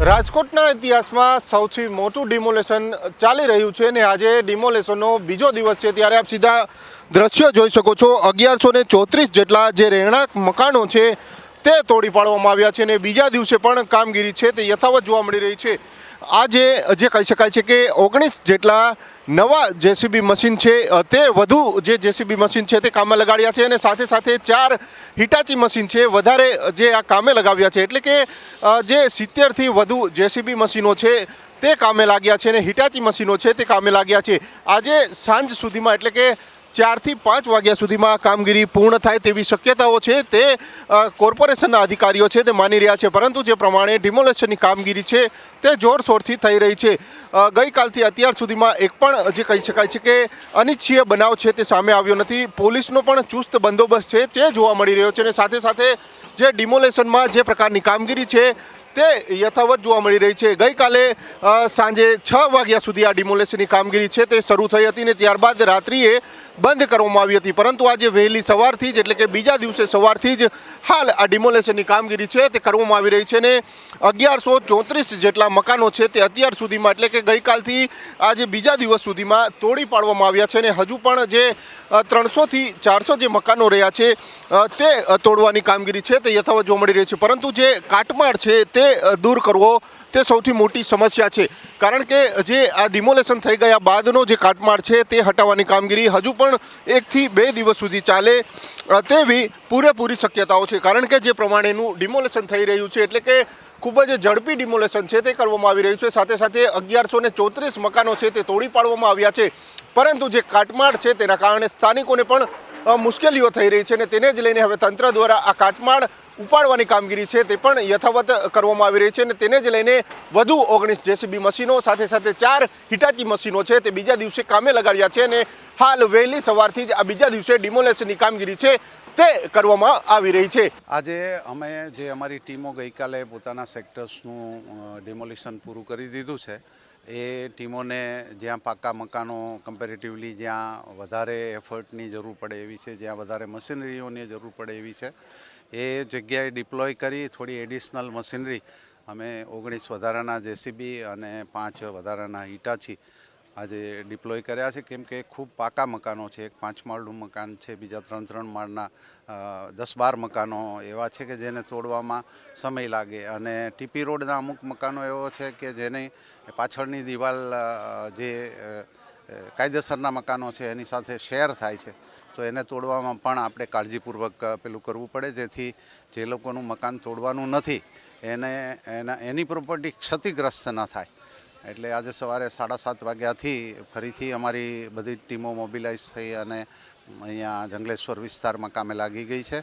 રાજકોટના ઇતિહાસમાં સૌથી મોટું ડિમોલેશન ચાલી રહ્યું છે અને આજે ડિમોલેશનનો બીજો દિવસ છે ત્યારે આપ સીધા દ્રશ્યો જોઈ શકો છો। 1134 જેટલા જે રહેણાંક મકાનો છે તે તોડી પાડવામાં આવ્યા છે અને બીજા દિવસે પણ કામગીરી છે તે યથાવત જોવા મળી રહી છે। આજે જે કહી શકાય છે કે 19 જેટલા નવા જેસીબી મશીન છે તે વધુ જે જેસીબી મશીન છે તે કામે લગાડ્યા છે અને સાથે સાથે 4 હિટાચી મશીન છે વધારે જે આ કામે લગાવ્યા છે, એટલે કે જે 70થી વધુ જેસીબી મશીનો છે તે કામે લાગ્યા છે અને હિટાચી મશીનો છે તે કામે લાગ્યા છે। આજે સાંજ સુધીમાં એટલે કે 4 થી 5 વાગ્યા સુધીમાં કામગીરી પૂર્ણ થાય તેવી શક્યતાઓ છે તે કોર્પોરેશનના અધિકારીઓ છે તે માની રહ્યા છે, પરંતુ જે પ્રમાણે ડિમોલેશનની કામગીરી છે તે જોરશોરથી થઈ રહી છે। ગઈકાલથી અત્યાર સુધીમાં એક પણ જે કહી શકાય છે કે અનિચ્છનીય બનાવ છે તે સામે આવ્યો નથી। પોલીસનો પણ ચુસ્ત બંદોબસ્ત છે તે જોવા મળી રહ્યો છે અને સાથે સાથે જે ડિમોલેશનમાં જે પ્રકારની કામગીરી છે તે યથાવત જોવા મળી રહી છે। ગઈકાલે સાંજે 6 વાગ્યા સુધી આ ડિમોલેશનની કામગીરી છે તે શરૂ થઈ હતી અને ત્યારબાદ રાત્રિએ બંધ કરવામાં આવી હતી, પરંતુ આજે વહેલી સવારથી જ એટલે કે બીજા દિવસે સવારથી જ હાલ આ ડિમોલેશનની કામગીરી છે તે કરવામાં આવી રહી છે અને 1134 જેટલા મકાનો છે તે અત્યાર સુધીમાં એટલે કે ગઈકાલથી આજે બીજા દિવસ સુધીમાં તોડી પાડવામાં આવ્યા છે અને હજુ પણ જે 300થી 400 જે મકાનો રહ્યા છે તે તોડવાની કામગીરી છે તે યથાવત જોવા મળી રહી છે, પરંતુ જે કાટમાળ છે તે દૂર કરવો તે સૌથી મોટી સમસ્યા છે, કારણ કે જે આ ડિમોલેશન થઈ ગયા બાદનો જે કાટમાળ છે તે હટાવવાની કામગીરી હજુ પણ 1 થી 2 દિવસ સુધી ચાલે તેવી પૂરેપૂરી શક્યતાઓ છે, કારણ કે જે પ્રમાણેનું ડિમોલેશન થઈ રહ્યું છે એટલે કે ખૂબ જ ઝડપી ડિમોલેશન છે તે કરવામાં આવી રહ્યું છે। સાથે સાથે 1134 મકાનો છે તે તોડી પાડવામાં આવ્યા છે, પરંતુ જે કાટમાળ છે તેના કારણે સ્થાનિકોને પણ મુશ્કેલીઓ થઈ રહી છે અને તેને જ લઈને હવે તંત્ર દ્વારા આ કાટમાળ ઉપાડવાની કામગીરી છે તે પણ યથાવત કરવામાં આવી રહી છે અને તેને જ લઈને વધુ 19 જેસીબી મશીનો સાથે સાથે 4 હિટાચી મશીનો છે તે બીજા દિવસે કામે લગાડ્યા છે અને હાલ વહેલી સવારથી જ આ બીજા દિવસે ડિમોલેશનની કામગીરી છે તે કરવામાં આવી રહી છે। આજે અમે જે અમારી ટીમો ગઈકાલે પોતાના સેક્ટર્સનું ડિમોલિશન પૂરું કરી દીધું છે, એ ટીમોને જ્યાં પાકા મકાનો કમ્પેરેટિવલી જ્યાં વધારે એફર્ટની જરૂર પડે એવી છે, જ્યાં વધારે મશીનરીઓની જરૂર પડે એવી છે, એ જગ્યાએ ડિપ્લોય કરી થોડી એડિશનલ મશીનરી અમે 19 વધારાના જેસીબી અને 5 વધારાના હિટાચી આજે ડિપ્લોય કર્યા છે, કેમ કે ખૂબ પાકા મકાનો છે। એક 5 માળનું મકાન છે, બીજા 3 માળના 10-12 મકાનો એવા છે કે જેને તોડવામાં સમય લાગે અને ટીપી રોડના અમુક મકાનો એવો છે કે જેની પાછળની દિવાલ જે કાયદેસરના મકાનો છે એની સાથે શેર થાય છે, તો એને તોડવામાં પણ આપણે કાળજીપૂર્વક પેલું કરવું પડે, જેથી જે લોકોનું મકાન તોડવાનું નથી એની પ્રોપર્ટી ક્ષતિગ્રસ્ત ન થાય। એટલે આજે સવારે 7:30 વાગ્યાથી ફરીથી અમારી બધી ટીમો મોબિલાઇઝ થઈ અને અહીંયા જંગલેશ્વર વિસ્તારમાં કામે લાગી ગઈ છે।